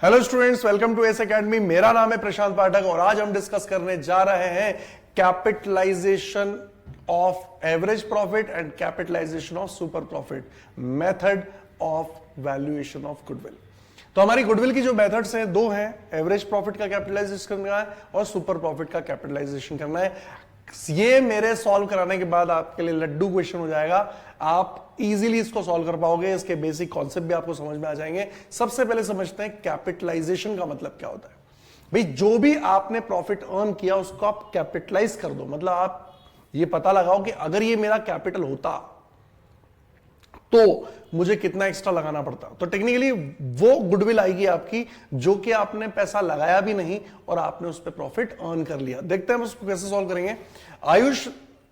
Hello students, welcome to S academy. मेरा नाम है प्रशांत पाठक और आज हम डिस्कस करने जा रहे हैं capitalisation of average profit and capitalisation of super profit, method of valuation of goodwill. तो हमारी गुडविल की जो मेथड्स हैं दो हैं, एवरेज प्रॉफिट का कैपिटलाइजेशन करना है और सुपर प्रॉफिट का कैपिटलाइजेशन करना है। ये मेरे सॉल्व कराने के बाद आपके लिए लड्डू क्वेश्चन हो जाएगा, आप इजीली इसको सॉल्व कर पाओगे, इसके बेसिक कॉन्सेप्ट भी आपको समझ में आ जाएंगे। सबसे पहले समझते हैं कैपिटलाइजेशन का मतलब क्या होता है। भाई जो भी आपने प्रॉफिट अर्न किया उसको आप कैपिटलाइज कर दो, मतलब आप ये पता लगाओ कि अगर ये मेरा कैपिटल होता तो मुझे कितना एक्स्ट्रा लगाना पड़ता। तो टेक्निकली वो गुडविल आएगी आपकी जो कि आपने पैसा लगाया भी नहीं और आपने उस पर प्रॉफिट अर्न कर लिया। देखते हैं हम उसको कैसे सॉल्व करेंगे। Ayush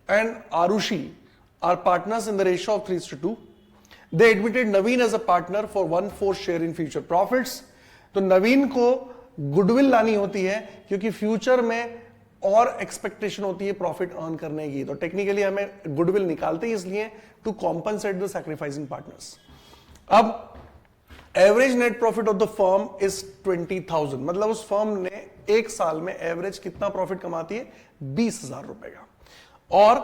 and Arushi are partners in the ratio of 3:2। They admitted Naveen as a partner for 1/4 share in future profits. तो नवीन को गुडविल लानी होती है क्योंकि फ्यूचर में और एक्सपेक्टेशन होती है प्रॉफिट अर्न करने की। तो टेक्निकली हमें गुडविल निकालते ही इसलिए to compensate the sacrificing partners. अब average net profit of the firm is 20,000, मतलब उस फर्म ने एक साल में एवरेज कितना प्रॉफिट कमाती है, 20,000 रुपए का। और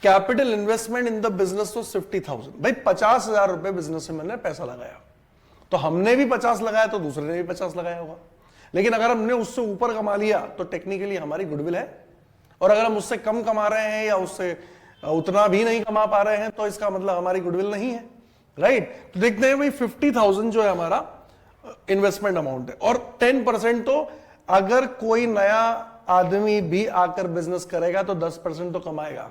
capital investment in the business तो 50,000। भाई 50,000 रुपए बिजनेस में मैंने पैसा लगाया, तो हमने भी 50 लगाया तो दूसरे ने भी 50 लगाया होगा। लेकिन अगर हमने उससे ऊपर कमा लिया तो टेक्निकली हमारी गुडविल है, और अगर हम उससे कम कमा रहे हैं या उससे उतना भी नहीं कमा पा रहे हैं तो इसका मतलब हमारी गुडविल नहीं है, राइट। तो देखते हैं भाई 50,000 जो है हमारा इन्वेस्टमेंट अमाउंट है, और 10% तो अगर कोई नया आदमी भी आकर बिजनेस करेगा तो 10% तो कमाएगा।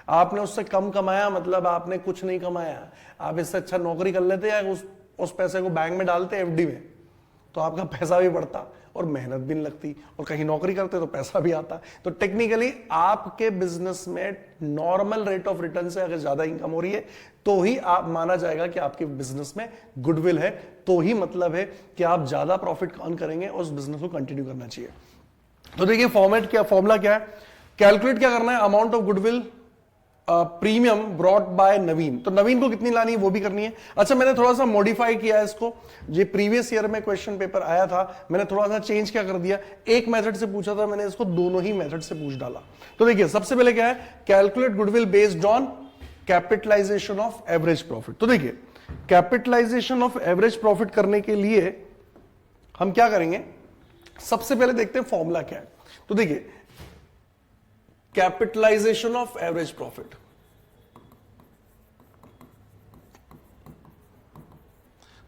आपने उससे कम कमाया मतलब आपने कुछ नहीं कमाया। आप इससे अच्छा नौकरी कर लेते या उस पैसे को बैंक में डालते एफडी में, तो आपका पैसा भी बढ़ता और मेहनत भी नहीं लगती, और कहीं नौकरी करते तो पैसा भी आता। तो टेक्निकली आपके बिजनेस में नॉर्मल रेट ऑफ रिटर्न से अगर ज्यादा इनकम हो रही है तो ही आप माना जाएगा कि आपके बिजनेस में गुडविल है, तो ही मतलब है कि आप ज्यादा प्रॉफिट अर्न करेंगे और उस बिजनेस को कंटिन्यू करना चाहिए। तो देखिए फॉर्मूला क्या है, कैलकुलेट क्या करना है, amount of goodwill premium brought by Naveen. तो नवीन को कितनी लानी है वो भी करनी है। अच्छा, मैंने थोड़ा सा मॉडिफाई किया है इसको, ये प्रीवियस ईयर में क्वेश्चन पेपर आया था, मैंने थोड़ा सा चेंज क्या कर दिया, एक मेथड से पूछा था, मैंने इसको दोनों ही मेथड से पूछ डाला। तो देखिए सबसे पहले क्या है, calculate goodwill based on capitalisation of average profit. तो देखिए कैपिटलाइजेशन ऑफ एवरेज प्रॉफिट करने के लिए हम क्या करेंगे, सबसे पहले देखते हैं फॉर्मूला क्या है। तो देखिए कैपिटलाइजेशन ऑफ एवरेज प्रॉफिट,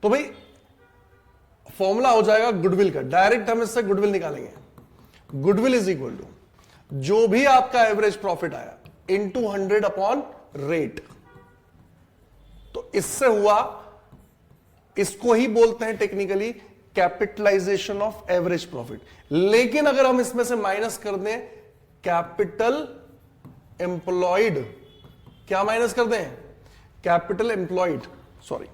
तो भाई फॉर्मूला हो जाएगा गुडविल का, डायरेक्ट हम इससे गुडविल निकालेंगे। गुडविल इज इक्वल टू जो भी आपका एवरेज प्रॉफिट आया इनटू 100 अपॉन रेट। तो इससे हुआ, इसको ही बोलते हैं technically capitalisation of average profit. लेकिन अगर हम इसमें से माइनस कर दें कैपिटल एम्प्लॉयड, क्या माइनस कर दें, कैपिटल एम्प्लॉयड, सॉरी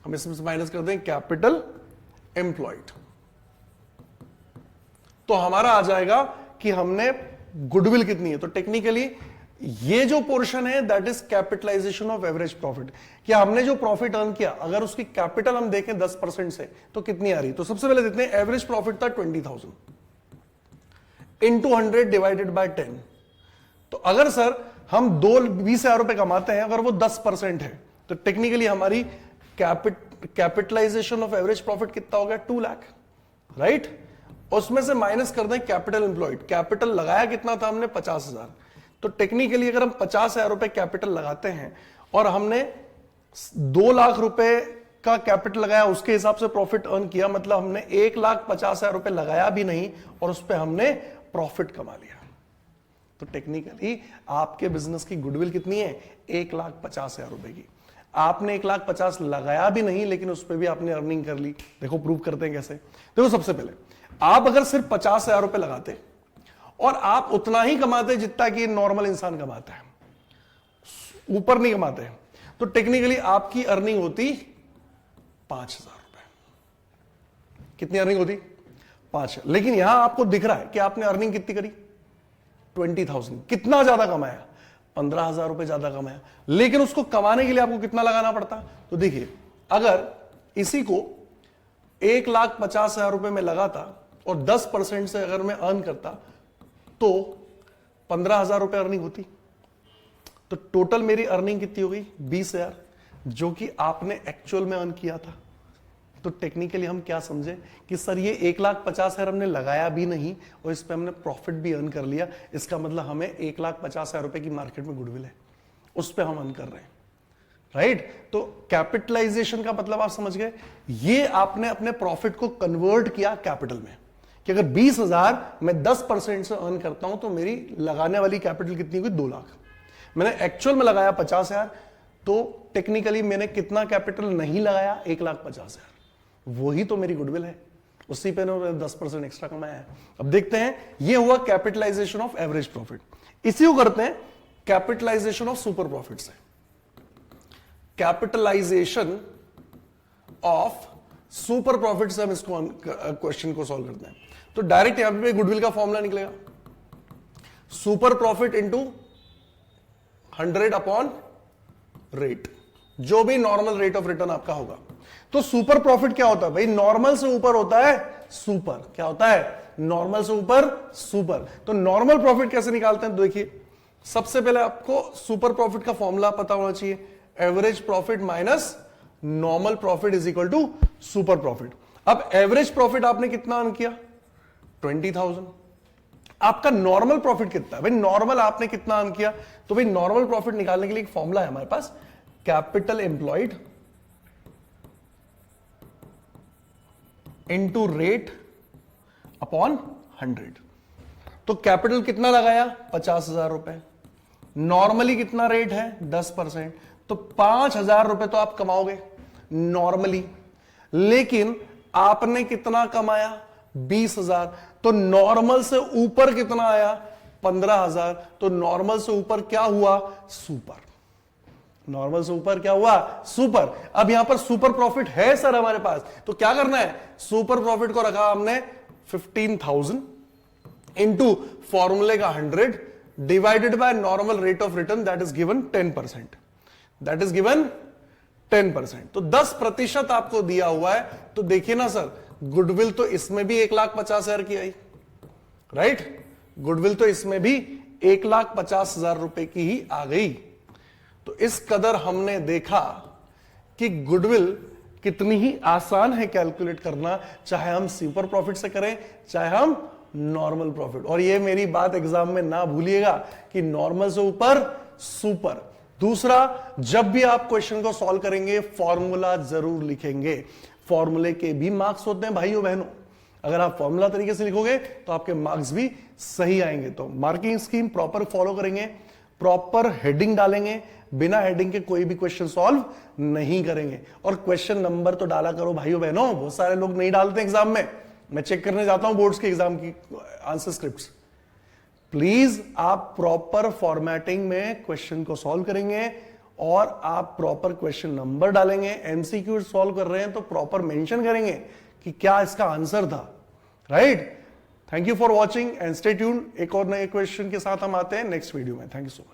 हम इसमें से माइनस कर दें कैपिटल एम्प्लॉयड, तो हमारा आ जाएगा कि हमने गुडविल कितनी है। तो टेक्निकली ये जो पोर्शन है that is capitalisation of average profit, कि हमने जो प्रॉफिट अर्न किया अगर उसकी कैपिटल हम देखें 10% से तो कितनी आ रही। तो सबसे पहले देखते हैं, एवरेज प्रॉफिट था 20,000 इंटू 100 डिवाइडेड बाय 10। तो अगर सर हम 20,000 रुपए कमाते हैं, अगर वो 10% है तो टेक्निकली हमारी कैपिटलाइजेशन ऑफ एवरेज प्रॉफिट कितना हो गया, 2 लाख, राइट। उसमें से माइनस कर दें कैपिटल एम्प्लॉयड, कैपिटल लगाया कितना था हमने, 50,000। तो टेक्निकली अगर हम 50,000 रुपए कैपिटल लगाते हैं और हमने 2 लाख रुपए का कैपिटल लगाया, उसके हिसाब से प्रॉफिट अर्न किया, मतलब हमने 1,50,000 रुपए लगाया भी नहीं और उस पर हमने प्रॉफिट कमा लिया। तो टेक्निकली आपके बिजनेस की गुडविल कितनी है, 1,50,000 रुपए की। आपने 1,50,000 लगाया भी नहीं लेकिन उस पर भी आपने अर्निंग कर ली। देखो प्रूव करते हैं कैसे। देखो सबसे पहले आप अगर सिर्फ 50,000 रुपए लगाते और आप उतना ही कमाते जितना कि नॉर्मल इंसान कमाता है, ऊपर नहीं कमाते, तो टेक्निकली आपकी अर्निंग होती 5,000 रुपए। कितनी अर्निंग होती, 5। लेकिन यहां आपको दिख रहा है कि आपने अर्निंग कितनी करी, 20,000। कितना ज्यादा कमाया, 15,000 रुपए ज्यादा कमाया। लेकिन उसको कमाने के लिए आपको कितना लगाना पड़ता। तो देखिए अगर इसी को 1,50,000 रुपए में लगा था और 10% से अगर मैं अर्न करता तो 15,000 रुपए अर्निंग होती। तो टोटल मेरी अर्निंग कितनी हो गई? 20,000, जो कि आपने एक्चुअल में अर्न किया था। तो टेक्निकली हम क्या समझे कि सर ये 1,50,000 हमने लगाया भी नहीं और इस पे हमने प्रॉफिट भी अर्न कर लिया, इसका मतलब हमें 1,50,000 रुपए की मार्केट में गुडविल है, उस पे हम अर्न कर रहे हैं, राइट? तो कैपिटलाइजेशन का मतलब आप समझ गए, ये आपने अपने प्रॉफिट को कन्वर्ट किया कैपिटल में, कि अगर 20,000 मैं 10% से अर्न करता हूं तो मेरी लगाने वाली कैपिटल कितनी हुई? 2 लाख। मैंने एक्चुअल में लगाया 50,000, तो टेक्निकली मैंने कितना कैपिटल नहीं लगाया? 1,50,000। वही तो मेरी गुडविल है, उसी पे 10% एक्स्ट्रा कमाया है। अब देखते हैं, ये हुआ कैपिटलाइजेशन ऑफ एवरेज प्रॉफिट। इसी को करते हैं कैपिटलाइजेशन ऑफ सुपर प्रॉफिट से। कैपिटलाइजेशन ऑफ सुपर प्रॉफिट से हम इसको क्वेश्चन को सॉल्व करते हैं। तो डायरेक्ट यहां पे गुडविल का फॉर्मूला निकलेगा, super profit into 100 upon rate, जो भी नॉर्मल रेट ऑफ रिटर्न आपका होगा। तो सुपर प्रॉफिट क्या होता है भाई? नॉर्मल से ऊपर होता है सुपर। क्या होता है? नॉर्मल से ऊपर सुपर। तो नॉर्मल प्रॉफिट कैसे निकालते हैं? तो देखिए, सबसे पहले आपको सुपर प्रॉफिट का फॉर्मूला पता होना चाहिए, average profit minus normal profit is equal to super profit. अब एवरेज प्रॉफिट आपने कितना अर्न किया? 20,000। आपका नॉर्मल प्रॉफिट कितना है भाई? नॉर्मल आपने कितना अर्न किया? तो भाई नॉर्मल प्रॉफिट निकालने के लिए एक फॉर्मूला है हमारे पास, capital employed into rate upon 100। तो कैपिटल कितना लगाया? 50,000 रुपए। नॉर्मली कितना रेट है? 10%। तो 5,000 रुपए तो आप कमाओगे नॉर्मली, लेकिन आपने कितना कमाया? 20,000। तो नॉर्मल से ऊपर कितना आया? 15,000। तो नॉर्मल से ऊपर क्या हुआ? सुपर। नॉर्मल से ऊपर क्या हुआ? सुपर। अब यहां पर सुपर प्रॉफिट है सर हमारे पास, तो क्या करना है? सुपर प्रॉफिट को रखा हमने 15,000 इंटू फॉर्मूले का 100 divided by normal rate of return, that is given 10%। That is given 10%। तो 10% आपको दिया हुआ है। तो देखिए ना सर, गुडविल तो इसमें भी 1,50,000 की आई, राइट? गुडविल तो इसमें भी 1,50,000 रुपए की ही आ गई। तो इस कदर हमने देखा कि गुडविल कितनी ही आसान है कैलकुलेट करना, चाहे हम सुपर प्रॉफिट से करें चाहे हम नॉर्मल प्रॉफिट। और ये मेरी बात एग्जाम में ना भूलिएगा कि नॉर्मल से ऊपर सुपर। दूसरा, जब भी आप क्वेश्चन को सॉल्व करेंगे फॉर्मूला जरूर लिखेंगे। फॉर्मूले के भी मार्क्स होते हैं भाइयों बहनों। अगर आप फॉर्मूला तरीके से लिखोगे तो आपके मार्क्स भी सही आएंगे। तो मार्किंग स्कीम प्रॉपर फॉलो करेंगे, प्रॉपर हेडिंग डालेंगे, बिना हेडिंग के कोई भी क्वेश्चन सॉल्व नहीं करेंगे। और क्वेश्चन नंबर तो डाला करो भाइयों बहनों, बहुत सारे लोग नहीं डालते एग्जाम में। मैं चेक करने जाता हूं बोर्ड्स के एग्जाम की आंसर स्क्रिप्ट्स। प्लीज आप प्रॉपर फॉर्मेटिंग में क्वेश्चन को सॉल्व करेंगे और आप प्रॉपर क्वेश्चन नंबर डालेंगे। एमसीक्यू सॉल्व कर रहे हैं तो प्रॉपर मेंशन करेंगे कि क्या इसका आंसर था, right? Thank you for watching and stay tuned. एक और नए क्वेश्चन के साथ हम आते हैं नेक्स्ट वीडियो में। Thank you so much.